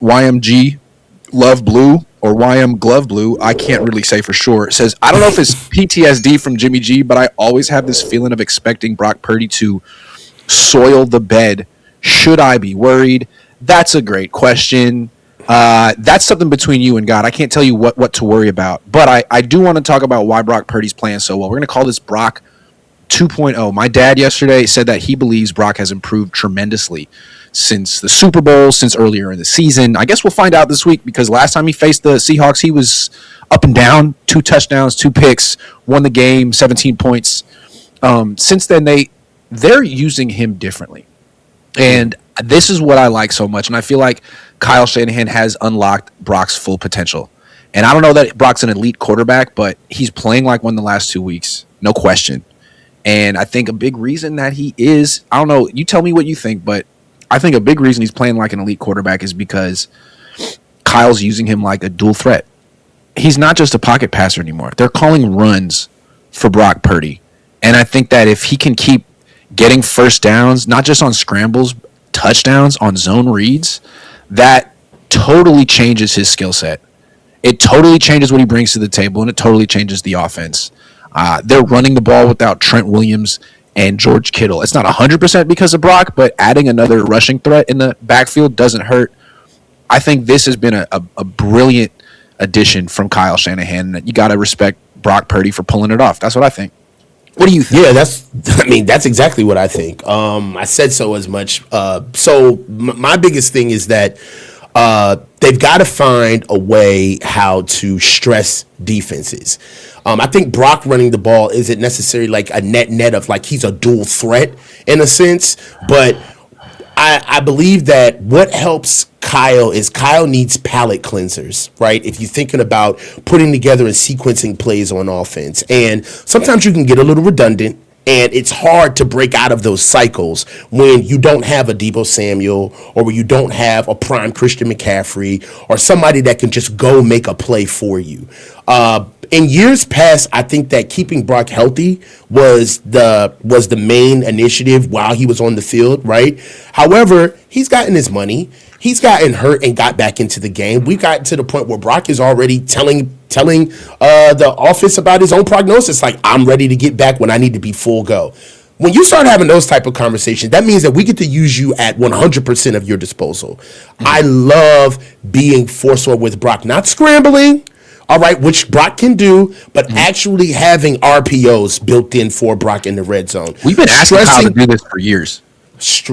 YMG Love Blue or YM Glove Blue, I can't really say for sure. It says, I don't know if it's PTSD from Jimmy G, but I always have this feeling of expecting Brock Purdy to soil the bed. Should I be worried? That's a great question. That's something between you and God. I can't tell you what to worry about. But I do want to talk about why Brock Purdy's playing so well. We're going to call this Brock 2.0. My dad yesterday said that he believes Brock has improved tremendously since the Super Bowl, since earlier in the season. I guess we'll find out this week because last time he faced the Seahawks, he was up and down, 2 touchdowns, 2 picks, won the game, 17 points. Since then, they're using him differently. And this is what I like so much. And I feel like Kyle Shanahan has unlocked Brock's full potential. And I don't know that Brock's an elite quarterback, but he's playing like one the last 2 weeks. No question. And I think a big reason that he is, I don't know, you tell me what you think, but I think a big reason he's playing like an elite quarterback is because Kyle's using him like a dual threat. He's not just a pocket passer anymore. They're calling runs for Brock Purdy. And I think that if he can keep getting first downs, not just on scrambles, touchdowns on zone reads, that totally changes his skill set. It totally changes what he brings to the table, and it totally changes the offense. They're running the ball without Trent Williams and George Kittle. It's not 100% because of Brock, but adding another rushing threat in the backfield doesn't hurt. I think this has been a brilliant addition from Kyle Shanahan. You got to respect Brock Purdy for pulling it off. That's what I think. What do you think? Yeah, that's exactly what I think. I said so as much. My biggest thing is that they've got to find a way how to stress defenses. I think Brock running the ball isn't necessarily like a net of like he's a dual threat in a sense, but I believe that what helps Kyle is Kyle needs palate cleansers, right? If you're thinking about putting together and sequencing plays on offense, and sometimes you can get a little redundant. And it's hard to break out of those cycles when you don't have a Deebo Samuel or when you don't have a prime Christian McCaffrey or somebody that can just go make a play for you. In years past, I think that keeping Brock healthy was the main initiative while he was on the field, right? However, he's gotten his money. He's gotten hurt and got back into the game. We've gotten to the point where Brock is already telling the office about his own prognosis. Like, I'm ready to get back when I need to be full go. When you start having those type of conversations, that means that we get to use you at 100% of your disposal. Mm-hmm. I love being forceful with Brock, not scrambling, all right, which Brock can do, but actually having RPOs built in for Brock in the red zone. We've been asking Kyle to do this for years.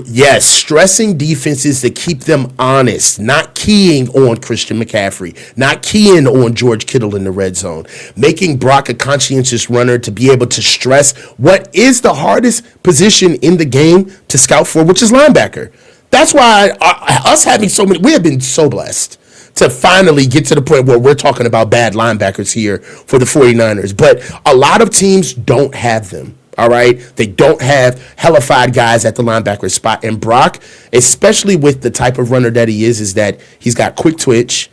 Yes, stressing defenses to keep them honest, not keying on Christian McCaffrey, not keying on George Kittle in the red zone, making Brock a conscientious runner to be able to stress what is the hardest position in the game to scout for, which is linebacker. That's why us having so many, we have been so blessed to finally get to the point where we're talking about bad linebackers here for the 49ers. But a lot of teams don't have them. All right. They don't have hellified guys at the linebacker spot. And Brock, especially with the type of runner that he is that he's got quick twitch.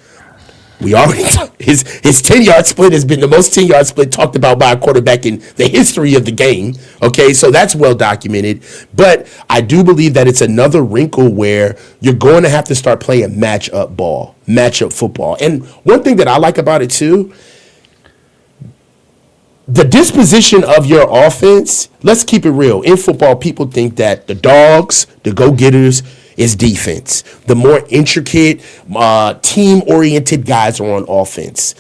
We already his 10-yard split has been the most 10-yard split talked about by a quarterback in the history of the game. Okay, so that's well documented. But I do believe that it's another wrinkle where you're going to have to start playing matchup football. And one thing that I like about it too, the disposition of your offense, let's keep it real. In football, people think that the dogs, the go-getters, is defense. The more intricate, team-oriented guys are on offense.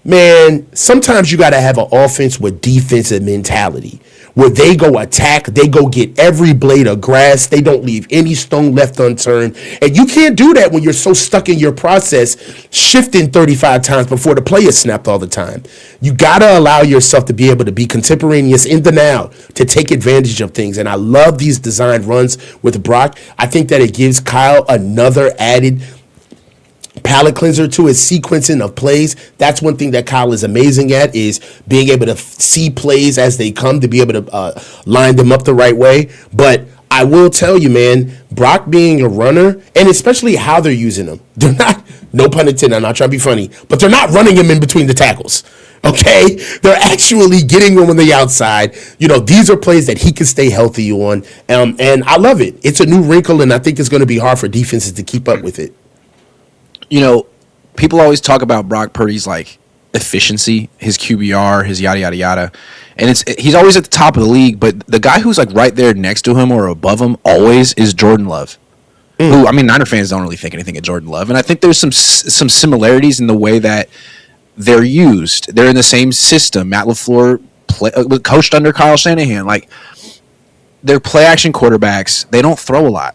Man, sometimes you got to have an offense with defensive mentality, where they go attack, they go get every blade of grass, they don't leave any stone left unturned. And you can't do that when you're so stuck in your process, shifting 35 times before the play is snapped all the time. You got to allow yourself to be able to be contemporaneous in the now, to take advantage of things. And I love these designed runs with Brock. I think that it gives Kyle another added palate cleanser to his sequencing of plays. That's one thing that Kyle is amazing at, is being able to see plays as they come, to be able to line them up the right way. But I will tell you, man, Brock being a runner, and especially how they're using him, they're not, no pun intended, I'm not trying to be funny, but they're not running him in between the tackles. Okay, they're actually getting him on the outside. You know, these are plays that he can stay healthy on, and I love it. It's a new wrinkle, and I think it's going to be hard for defenses to keep up with it. you know, people always talk about Brock Purdy's like efficiency, his QBR, his yada yada yada, and he's always at the top of the league. But the guy who's like right there next to him or above him always is Jordan Love. Who, I mean, Niner fans don't really think anything of Jordan Love, and I think there's some similarities in the way that they're used. They're in the same system. Matt LaFleur coached under Kyle Shanahan. Like, they're play action quarterbacks. They don't throw a lot.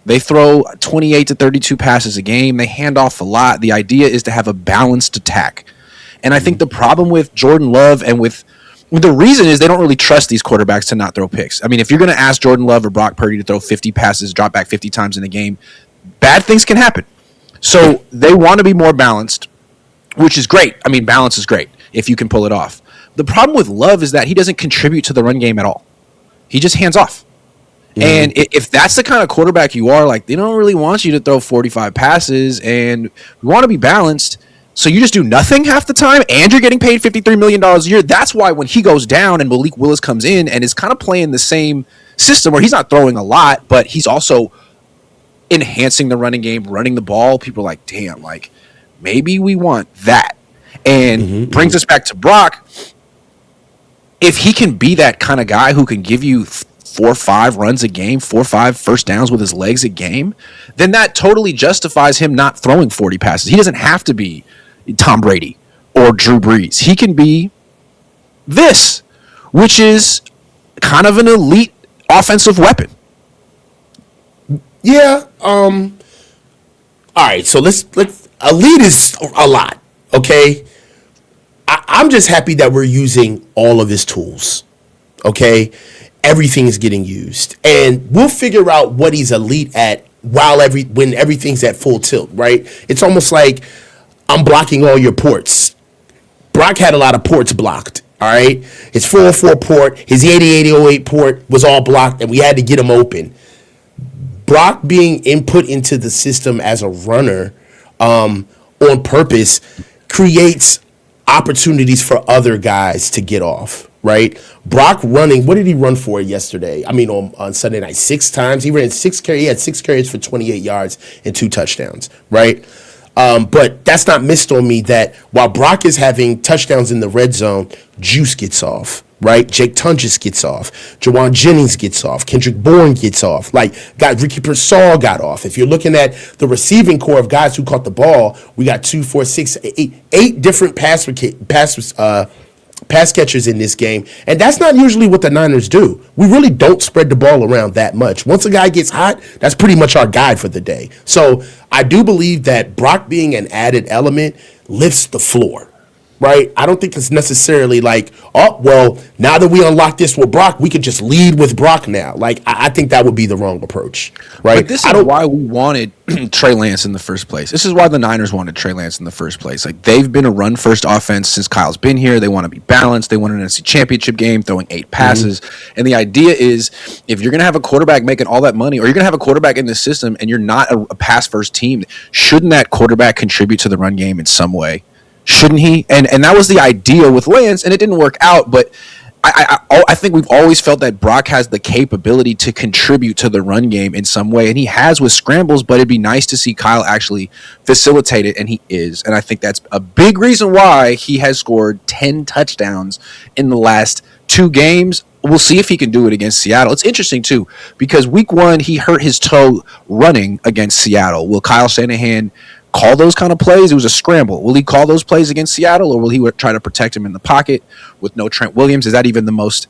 They throw 28 to 32 passes a game. They hand off a lot. The idea is to have a balanced attack. And I think the problem with Jordan Love and with the reason is they don't really trust these quarterbacks to not throw picks. I mean, if you're going to ask Jordan Love or Brock Purdy to throw 50 passes, drop back 50 times in a game, bad things can happen. So they want to be more balanced, which is great. I mean, balance is great if you can pull it off. The problem with Love is that he doesn't contribute to the run game at all. He just hands off. And if that's the kind of quarterback you are, like, they don't really want you to throw 45 passes, and we want to be balanced. So you just do nothing half the time, and you're getting paid $53 million a year. That's why when he goes down and Malik Willis comes in and is kind of playing the same system where he's not throwing a lot, but he's also enhancing the running game, running the ball, people are like, damn, like, maybe we want that. And brings us back to Brock. If he can be that kind of guy who can give you 4 or 5 runs a game, 4 or 5 first downs with his legs a game, then that totally justifies him not throwing 40 passes. He doesn't have to be Tom Brady or Drew Brees. He can be this, which is kind of an elite offensive weapon. Yeah. All right. So let's elite is a lot. Okay. I'm just happy that we're using all of his tools. Okay. Everything is getting used, and we'll figure out what he's elite at when everything's at full tilt. Right. It's almost like I'm blocking all your ports. Brock had a lot of ports blocked. All right. His 404 port, his 8008 port was all blocked, and we had to get him open. Brock being input into the system as a runner on purpose creates opportunities for other guys to get off, right? Brock running, what did he run for yesterday? I mean, on Sunday night, 6 times. He ran 6 carries. He had 6 carries for 28 yards and 2 touchdowns, right? But that's not missed on me that while Brock is having touchdowns in the red zone, Juice gets off, right? Jake Tunges gets off. Jawan Jennings gets off. Kendrick Bourne gets off. Like, Ricky Pearsall got off. If you're looking at the receiving core of guys who caught the ball, we got 2, 4, 6, 8 different pass catchers in this game, and that's not usually what the Niners do. We really don't spread the ball around that much. Once a guy gets hot, that's pretty much our guide for the day. So I do believe that Brock being an added element lifts the floor, right? I don't think it's necessarily like, oh, well, now that we unlock this with Brock, we could just lead with Brock now. Like, I think that would be the wrong approach, right? But this is why we wanted Trey Lance in the first place. This is why the Niners wanted Trey Lance in the first place. Like, they've been a run-first offense since Kyle's been here. They want to be balanced. They want an NFC championship game, throwing 8 passes. And the idea is, if you're going to have a quarterback making all that money, or you're going to have a quarterback in this system, and you're not a pass-first team, shouldn't that quarterback contribute to the run game in some way? Shouldn't he? And that was the idea with Lance, and it didn't work out. But I think we've always felt that Brock has the capability to contribute to the run game in some way, and he has with scrambles. But it'd be nice to see Kyle actually facilitate it, and he is. And I think that's a big reason why he has scored 10 touchdowns in the last 2 games. We'll see if he can do it against Seattle. It's interesting, too, because week 1, he hurt his toe running against Seattle. Will Kyle Shanahan call those kind of plays? It was a scramble. Will he call those plays against Seattle, or will he try to protect him in the pocket with no Trent Williams? Is that even the most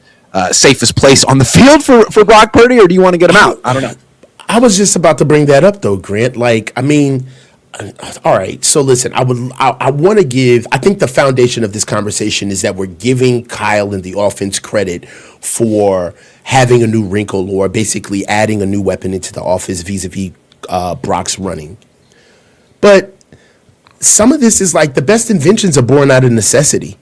safest place on the field for Brock Purdy, or do you want to get him out? I don't know. I was just about to bring that up, though, Grant. Like, I mean, all right. So listen, I want to give. I think the foundation of this conversation is that we're giving Kyle and the offense credit for having a new wrinkle, or basically adding a new weapon into the offense vis-a-vis Brock's running. But some of this is like the best inventions are born out of necessity.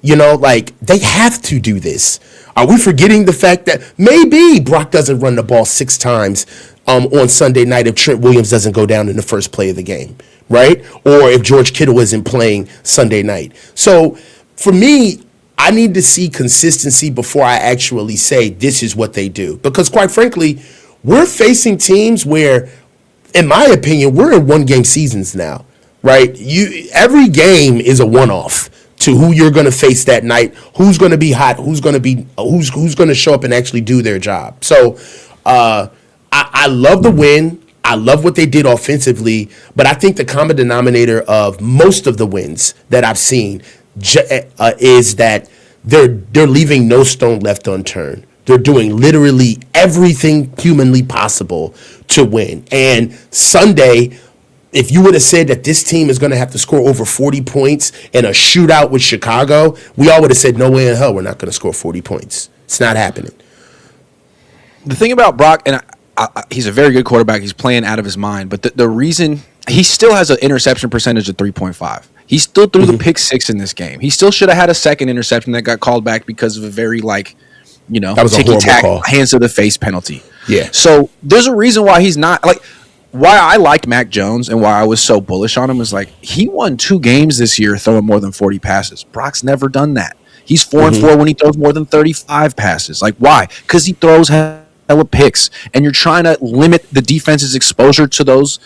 You know, like, they have to do this. Are we forgetting the fact that maybe Brock doesn't run the ball 6 times on Sunday night if Trent Williams doesn't go down in the first play of the game, right? Or if George Kittle isn't playing Sunday night. So for me, I need to see consistency before I actually say this is what they do. Because quite frankly, we're facing teams where, in my opinion, we're in 1-game seasons now. right? Every game is a one-off to who you're going to face that night, who's going to be hot, who's going to show up and actually do their job. So I love the win. I love what they did offensively, but I think the common denominator of most of the wins that I've seen is that they're leaving no stone left unturned. They're doing literally everything humanly possible to win. And Sunday, if you would have said that this team is going to have to score over 40 points in a shootout with Chicago, we all would have said, no way in hell we're not going to score 40 points. It's not happening. The thing about Brock, and he's a very good quarterback. He's playing out of his mind. But the reason he still has an interception percentage of 3.5. He still threw the pick six in this game. He still should have had a second interception that got called back because of a very that was ticky-tack, hands to the face penalty. Yeah. So there's a reason why he's not why I liked Mac Jones and why I was so bullish on him is he won 2 games this year throwing more than 40 passes. Brock's never done that. He's 4-4 when he throws more than 35 passes. Why? Because he throws hella picks, and you're trying to limit the defense's exposure to those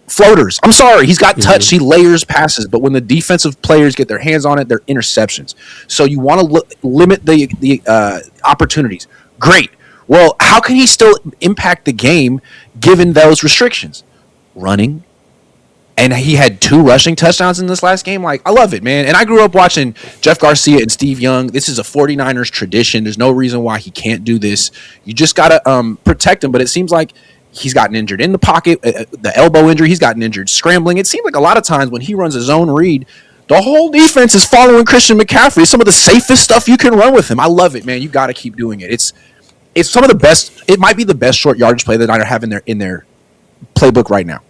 floaters. I'm sorry, he's got touch. He layers passes, but when the defensive players get their hands on it, they're interceptions. So you want to limit the opportunities. Great. Well, how can he still impact the game given those restrictions? Running. And he had 2 rushing touchdowns in this last game. I love it, man. And I grew up watching Jeff Garcia and Steve Young. This is a 49ers tradition. There's no reason why he can't do this. You just got to protect him. But it seems like he's gotten injured in the pocket, the elbow injury. He's gotten injured scrambling. It seems like a lot of times when he runs his own read, the whole defense is following Christian McCaffrey. It's some of the safest stuff you can run with him. I love it, man. You got to keep doing it. It's some of the best. It might be the best short yardage play that the Niners have in their playbook right now.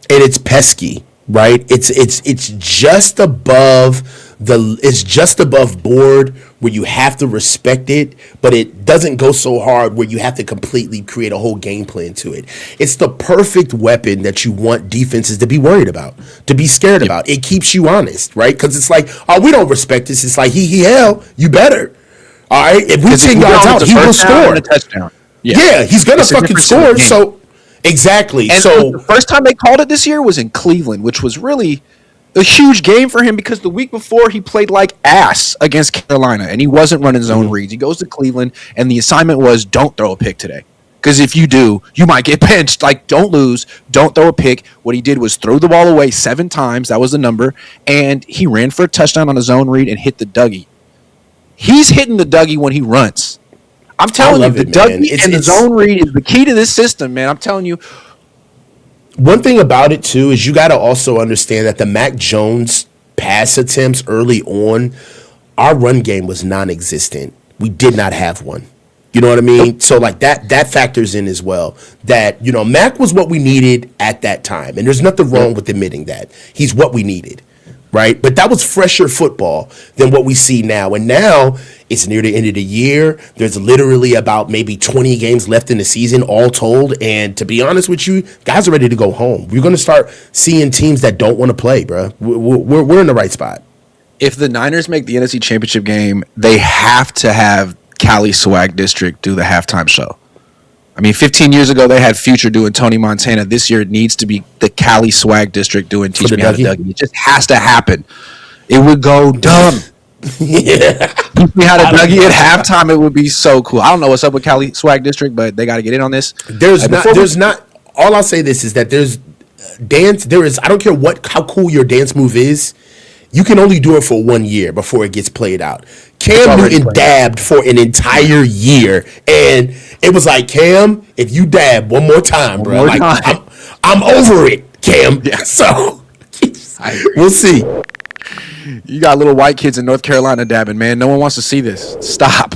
And it's pesky, right? It's just above board where you have to respect it, but it doesn't go so hard where you have to completely create a whole game plan to it. It's the perfect weapon that you want defenses to be worried about, to be scared about. It keeps you honest, right? Because it's we don't respect this. It's hell, you better. All right, if we 10 yards out, he will score a touchdown. Yeah, he's gonna fucking score. So exactly. And so the first time they called it this year was in Cleveland, which was really a huge game for him because the week before he played like ass against Carolina and he wasn't running his own reads. He goes to Cleveland and the assignment was don't throw a pick today. Because if you do, you might get benched. Don't lose. Don't throw a pick. What he did was throw the ball away 7 times. That was the number. And he ran for a touchdown on his own read and hit the Dougie. He's hitting the Dougie when he runs. I'm telling you, the Dougie and the zone read is the key to this system, man. I'm telling you. One thing about it, too, is you got to also understand that the Mac Jones pass attempts early on, our run game was non-existent. We did not have one. You know what I mean? So, that factors in as well. That, Mac was what we needed at that time. And there's nothing wrong with admitting that. He's what we needed. Right? But that was fresher football than what we see now. And now it's near the end of the year. There's literally about maybe 20 games left in the season, all told. And to be honest with you, guys are ready to go home. We're going to start seeing teams that don't want to play, bro. We're in the right spot. If the Niners make the NFC Championship game, they have to have Cali Swag District do the halftime show. 15 years ago, they had Future doing Tony Montana. This year, it needs to be the Cali Swag District doing Teach Me How to Dougie. It just has to happen. It would go dumb. Yeah. Teach Me How to Dougie at halftime. It would be so cool. I don't know what's up with Cali Swag District, but they got to get in on this. All I'll say this is that there is, I don't care how cool your dance move is, you can only do it for 1 year before it gets played out. Cam Newton dabbed for an entire year, and it was like, Cam, if you dab one more time, bro, I'm over it, Cam. Yeah. So we'll see. You got little white kids in North Carolina dabbing, man. No one wants to see this. Stop.